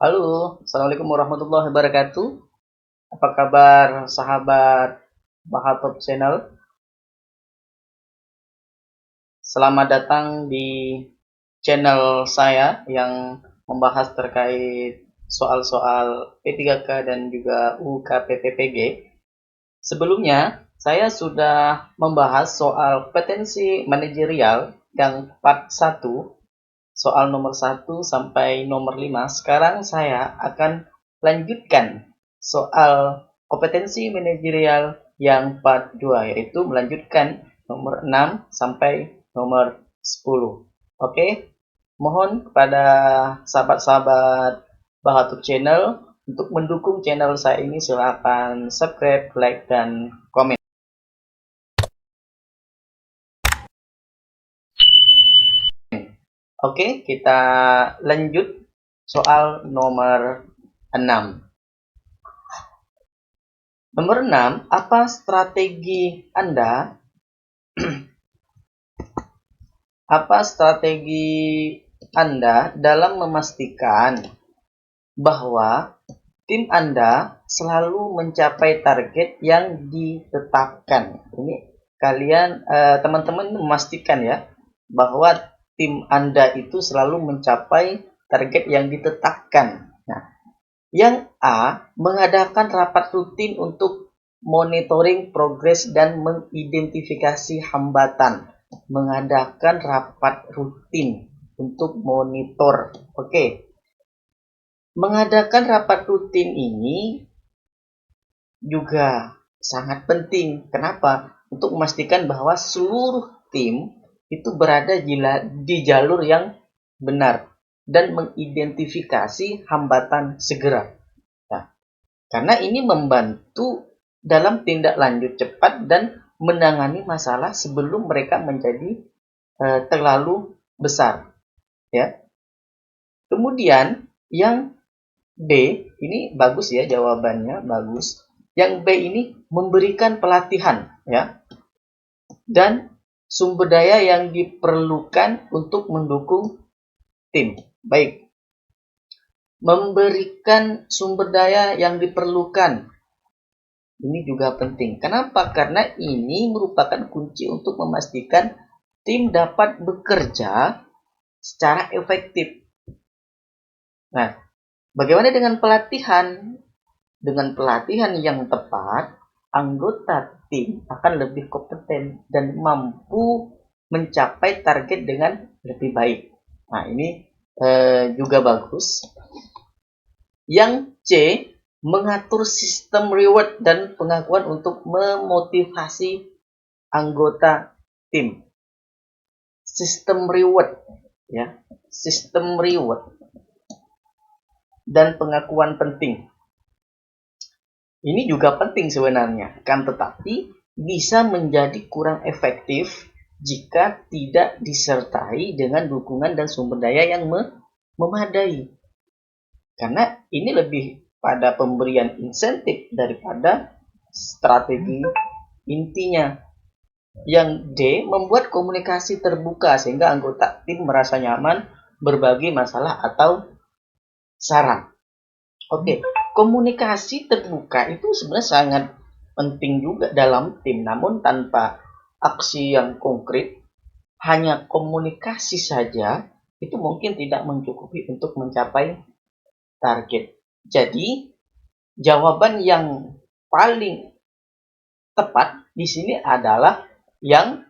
Halo, Assalamualaikum warahmatullahi wabarakatuh. Apa kabar sahabat Bahatop Channel? Selamat datang di channel saya yang membahas terkait soal-soal P3K dan juga UKPPPG. Sebelumnya, saya sudah membahas soal potensi manajerial yang part 1, soal nomor 1 sampai nomor 5. Sekarang saya akan lanjutkan soal kompetensi manajerial yang part 2, yaitu melanjutkan nomor 6 sampai nomor 10. Oke, mohon kepada sahabat-sahabat Bahatub Channel untuk mendukung channel saya ini, silakan subscribe, like, dan komen. Oke, kita lanjut soal nomor 6. Nomor 6, apa strategi Anda dalam memastikan bahwa tim Anda selalu mencapai target yang ditetapkan? Ini kalian teman-teman memastikan ya bahwa tim Anda itu selalu mencapai target yang ditetapkan. Nah, yang A, mengadakan rapat rutin untuk monitoring progres dan mengidentifikasi hambatan. Mengadakan rapat rutin untuk monitor. Oke. Mengadakan rapat rutin ini juga sangat penting. Kenapa? Untuk memastikan bahwa seluruh tim itu berada di jalur yang benar dan mengidentifikasi hambatan segera. Nah, karena ini membantu dalam tindak lanjut cepat dan menangani masalah sebelum mereka menjadi terlalu besar. Ya. Kemudian yang B, ini bagus ya jawabannya, bagus. Yang B ini memberikan pelatihan ya dan sumber daya yang diperlukan untuk mendukung tim. Baik. Memberikan sumber daya yang diperlukan. Ini juga penting. Kenapa? Karena ini merupakan kunci untuk memastikan tim dapat bekerja secara efektif. Nah, bagaimana dengan pelatihan? Dengan pelatihan yang tepat, anggota tim akan lebih kompeten dan mampu mencapai target dengan lebih baik. Nah, ini juga bagus. Yang C, mengatur sistem reward dan pengakuan untuk memotivasi anggota tim. Sistem reward ya, sistem reward dan pengakuan penting. Ini juga penting sebenarnya, kan tetapi bisa menjadi kurang efektif jika tidak disertai dengan dukungan dan sumber daya yang memadai. Karena ini lebih pada pemberian insentif daripada strategi intinya. Yang D, membuat komunikasi terbuka sehingga anggota tim merasa nyaman berbagi masalah atau saran. Oke, komunikasi terbuka itu sebenarnya sangat penting juga dalam tim, namun tanpa aksi yang konkret, hanya komunikasi saja itu mungkin tidak mencukupi untuk mencapai target. Jadi, jawaban yang paling tepat di sini adalah yang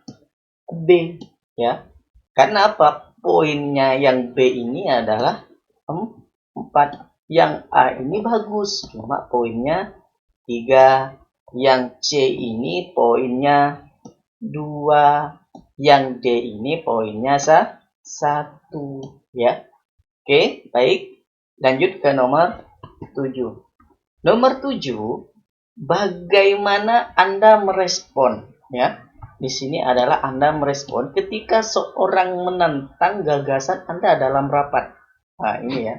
B ya. Karena apa? Poinnya yang B ini adalah 4. Yang A ini bagus, cuma poinnya 3. Yang C ini poinnya 2. Yang D ini poinnya 1 ya. Oke, baik. Lanjut ke nomor 7. Nomor 7, bagaimana Anda merespon ya? Di sini adalah Anda merespon ketika seorang menantang gagasan Anda dalam rapat. Nah, ini ya.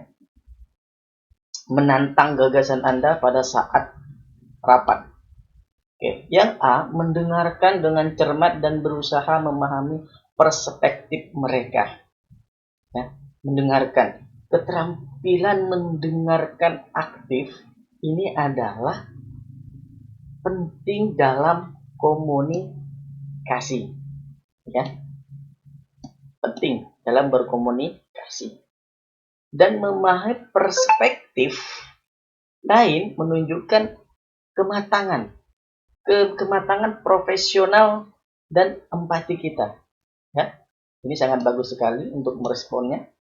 Menantang gagasan Anda pada saat rapat. Oke. Yang A, mendengarkan dengan cermat dan berusaha memahami perspektif mereka. Ya, mendengarkan. keterampilan mendengarkan aktif ini adalah penting dalam komunikasi, ya, penting dalam berkomunikasi. Dan memahami perspektif lain menunjukkan kematangan, kematangan profesional dan empati kita. Ya, ini sangat bagus sekali untuk meresponnya.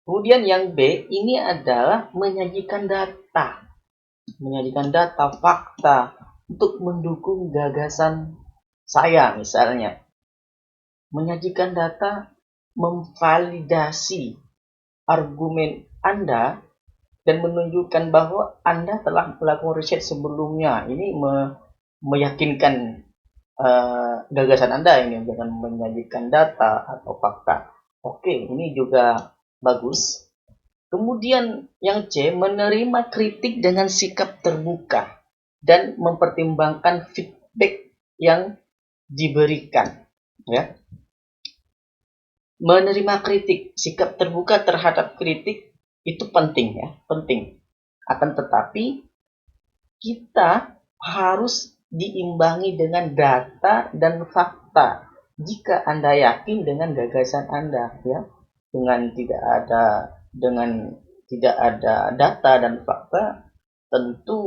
Kemudian yang B ini adalah menyajikan data, fakta untuk mendukung gagasan saya misalnya. Menyajikan data memvalidasi argumen Anda dan menunjukkan bahwa Anda telah melakukan riset sebelumnya. Ini meyakinkan gagasan Anda ini dengan menyajikan data atau fakta. Oke, ini juga bagus. Kemudian yang C, menerima kritik dengan sikap terbuka dan mempertimbangkan feedback yang diberikan. Ya. Menerima kritik, sikap terbuka terhadap kritik itu penting, ya, penting. Akan tetapi kita harus diimbangi dengan data dan fakta. Jika Anda yakin dengan gagasan Anda, ya, dengan tidak ada data dan fakta, tentu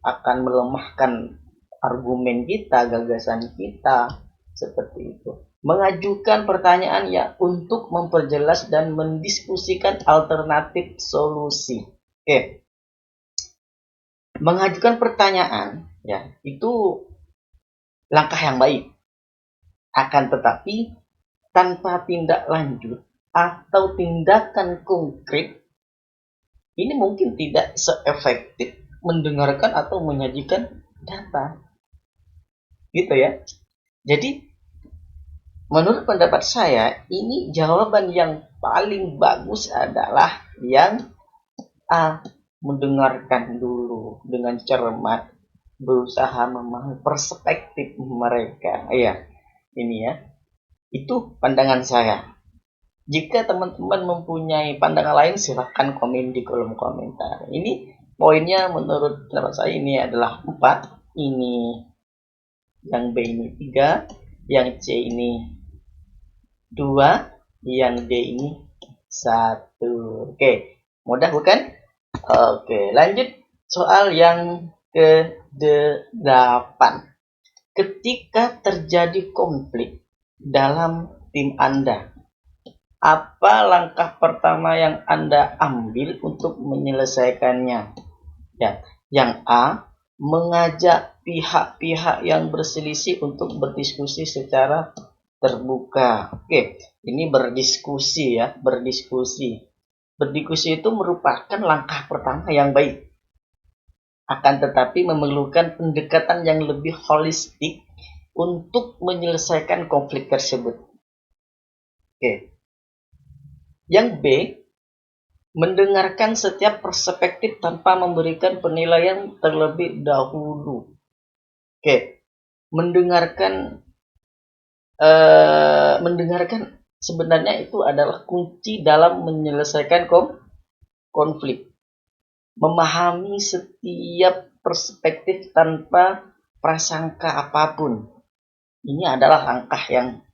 akan melemahkan argumen kita, gagasan kita, seperti itu. Mengajukan pertanyaan ya untuk memperjelas dan mendiskusikan alternatif solusi. Oke. Mengajukan pertanyaan ya itu langkah yang baik. Akan tetapi tanpa tindak lanjut atau tindakan konkret ini mungkin tidak seefektif mendengarkan atau menyajikan data. Gitu ya. Jadi menurut pendapat saya ini jawaban yang paling bagus adalah yang A, mendengarkan dulu dengan cermat, berusaha memahami perspektif mereka. Iya, ini ya. Itu pandangan saya. Jika teman-teman mempunyai pandangan lain, silahkan komen di kolom komentar. Ini poinnya menurut pendapat saya ini adalah 4. Ini yang B ini 3, yang C ini 2, yang D ini 1. Oke, mudah bukan? Oke, lanjut soal yang ke-8. Ketika terjadi konflik dalam tim Anda, apa langkah pertama yang Anda ambil untuk menyelesaikannya? Ya, yang A, mengajak pihak-pihak yang berselisih untuk berdiskusi secara terbuka. Oke, ini berdiskusi ya, berdiskusi. Berdiskusi itu merupakan langkah pertama yang baik. Akan tetapi memerlukan pendekatan yang lebih holistik untuk menyelesaikan konflik tersebut. Oke. Yang B, mendengarkan setiap perspektif tanpa memberikan penilaian terlebih dahulu. Oke. Mendengarkan sebenarnya itu adalah kunci dalam menyelesaikan konflik. Memahami setiap perspektif tanpa prasangka apapun. Ini adalah langkah yang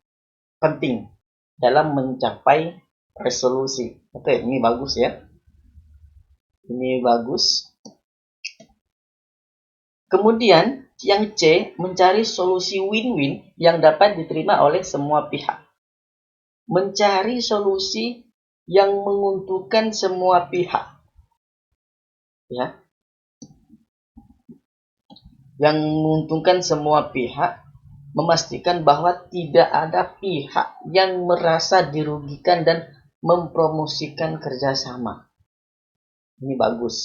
penting dalam mencapai resolusi. Oke, ini bagus ya. Ini bagus. Kemudian yang C, mencari solusi win-win yang dapat diterima oleh semua pihak. Mencari solusi yang menguntungkan semua pihak. Ya. Yang menguntungkan semua pihak, memastikan bahwa tidak ada pihak yang merasa dirugikan dan mempromosikan kerjasama. Ini bagus.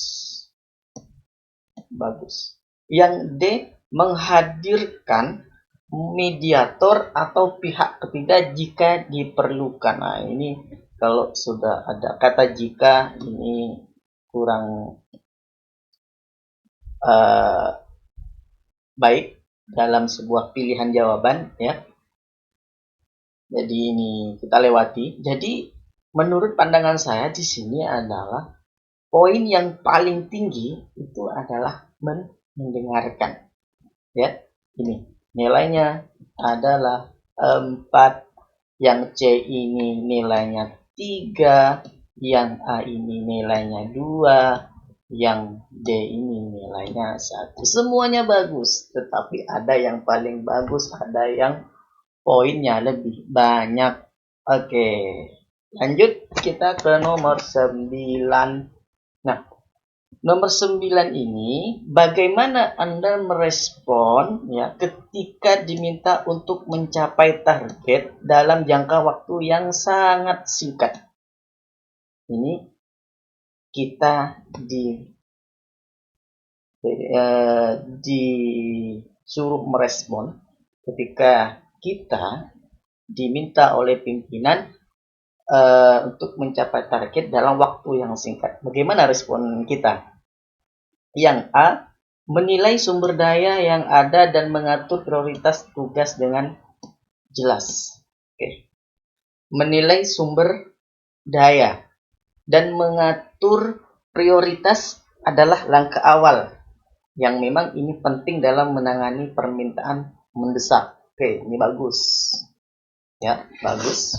Bagus. Yang D, menghadirkan mediator atau pihak ketiga jika diperlukan. Nah, ini kalau sudah ada kata jika, ini kurang baik dalam sebuah pilihan jawaban ya. Jadi ini kita lewati. Jadi menurut pandangan saya di sini adalah poin yang paling tinggi itu adalah mendengarkan. Ya, ini nilainya adalah 4, yang C ini nilainya 3, yang A ini nilainya 2, yang D ini nilainya 1. Semuanya bagus, tetapi ada yang paling bagus, ada yang poinnya lebih banyak. Oke, lanjut kita ke nomor 9. Nah, nomor 9 ini, bagaimana Anda merespon ya ketika diminta untuk mencapai target dalam jangka waktu yang sangat singkat. Ini kita disuruh merespon ketika kita diminta oleh pimpinan untuk mencapai target dalam waktu yang singkat. Bagaimana respon kita? Yang A, menilai sumber daya yang ada dan mengatur prioritas tugas dengan jelas. Oke. Menilai sumber daya dan mengatur prioritas adalah langkah awal yang memang ini penting dalam menangani permintaan mendesak. Oke, ini bagus. Ya, bagus.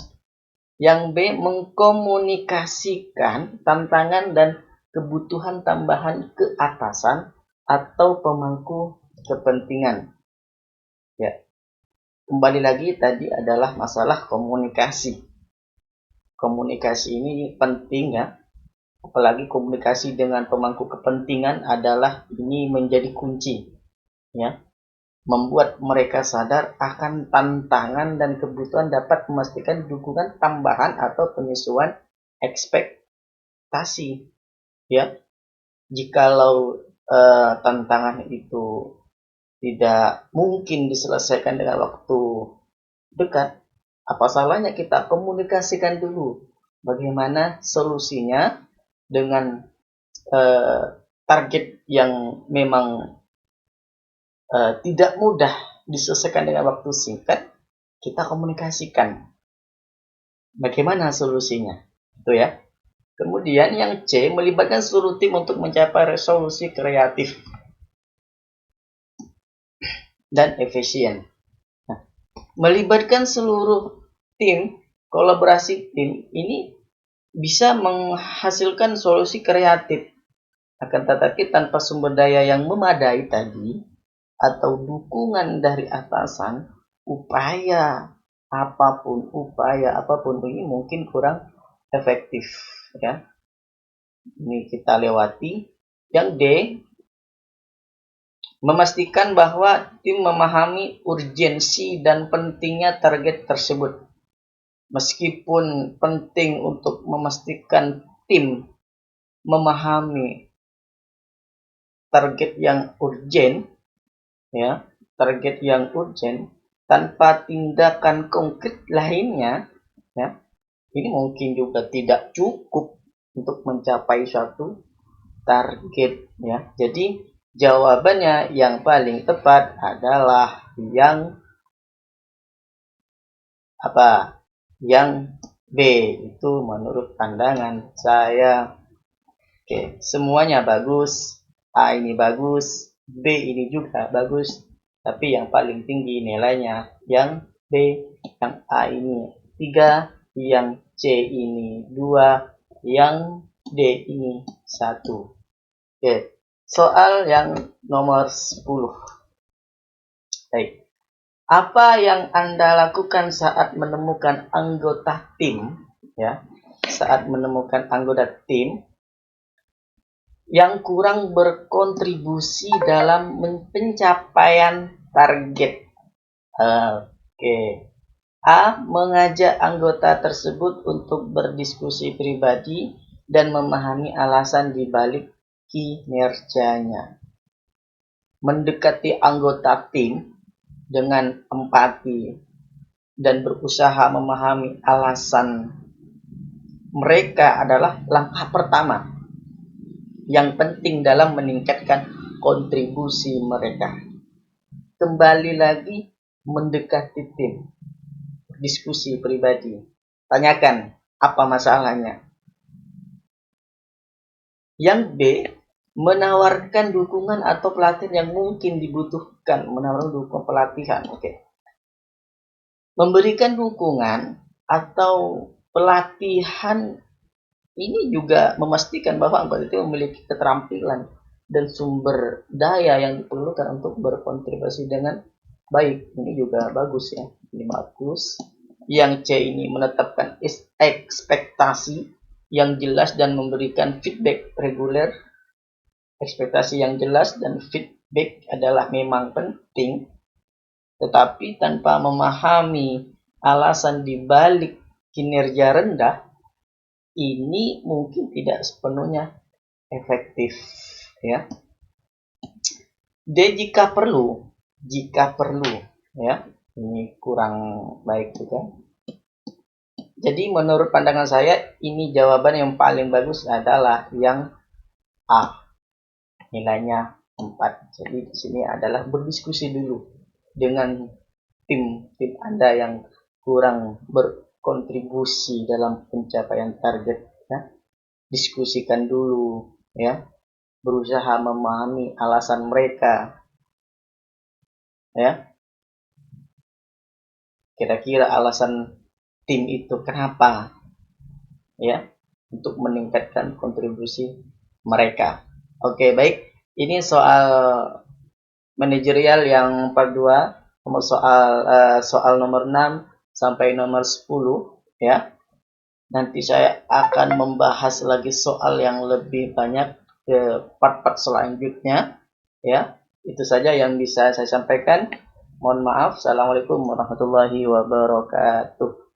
Yang B, mengkomunikasikan tantangan dan kebutuhan tambahan ke atasan atau pemangku kepentingan. Ya, kembali lagi tadi adalah masalah komunikasi. Komunikasi ini penting ya, apalagi komunikasi dengan pemangku kepentingan adalah ini menjadi kunci ya, membuat mereka sadar akan tantangan dan kebutuhan dapat memastikan dukungan tambahan atau penyesuaian ekspektasi ya. Jikalau tantangan itu tidak mungkin diselesaikan dengan waktu dekat, apa salahnya kita komunikasikan dulu bagaimana solusinya dengan target yang memang tidak mudah diselesaikan dengan waktu singkat. Kita komunikasikan bagaimana solusinya, itu ya. Kemudian yang C, melibatkan seluruh tim untuk mencapai resolusi kreatif dan efisien. Nah, melibatkan seluruh tim, kolaborasi tim ini bisa menghasilkan solusi kreatif. Akan tetapi tanpa sumber daya yang memadai tadi atau dukungan dari atasan, upaya apapun ini mungkin kurang efektif ya. Ini kita lewati. Yang D, memastikan bahwa tim memahami urgensi dan pentingnya target tersebut. Meskipun penting untuk memastikan tim memahami target yang urgent ya, target yang urgent tanpa tindakan konkret lainnya ya, ini mungkin juga tidak cukup untuk mencapai suatu target ya. Jadi jawabannya yang paling tepat adalah yang apa? Yang B, itu menurut pandangan saya. Oke, semuanya bagus. A ini bagus, B ini juga bagus. Tapi yang paling tinggi nilainya yang B, yang A ini 3, yang C ini 2, yang D ini 1. Oke, soal yang nomor 10. Baik. Apa yang Anda lakukan saat menemukan anggota tim ya? Saat menemukan anggota tim yang kurang berkontribusi dalam pencapaian target. Oke. A, mengajak anggota tersebut untuk berdiskusi pribadi dan memahami alasan di balik kinerjanya. Mendekati anggota tim dengan empati dan berusaha memahami alasan mereka adalah langkah pertama yang penting dalam meningkatkan kontribusi mereka. Kembali lagi, mendekati tim, diskusi pribadi. Tanyakan, Apa masalahnya? Yang B, menawarkan dukungan atau pelatihan yang mungkin dibutuhkan, menawarkan dukungan pelatihan. Oke. Memberikan dukungan atau pelatihan ini juga memastikan bahwa anggota itu memiliki keterampilan dan sumber daya yang diperlukan untuk berkontribusi dengan baik. Ini juga bagus ya. Ini bagus. Yang C ini menetapkan ekspektasi yang jelas dan memberikan feedback reguler. Ekspektasi yang jelas dan feedback adalah memang penting, tetapi tanpa memahami alasan dibalik kinerja rendah, ini mungkin tidak sepenuhnya efektif, ya. D, jika perlu, ya, ini kurang baik juga. Jadi menurut pandangan saya, ini jawaban yang paling bagus adalah yang A, nilainya 4. Jadi di sini adalah berdiskusi dulu dengan tim Anda yang kurang berkontribusi dalam pencapaian target, ya. Diskusikan dulu, ya. Berusaha memahami alasan mereka, ya. Kira-kira alasan tim itu kenapa, ya, untuk meningkatkan kontribusi mereka. Oke, baik. Ini soal manajerial yang part 2, soal nomor 6 sampai nomor 10, ya. Nanti saya akan membahas lagi soal yang lebih banyak ke part-part selanjutnya, ya. Itu saja yang bisa saya sampaikan. Mohon maaf. Assalamualaikum warahmatullahi wabarakatuh.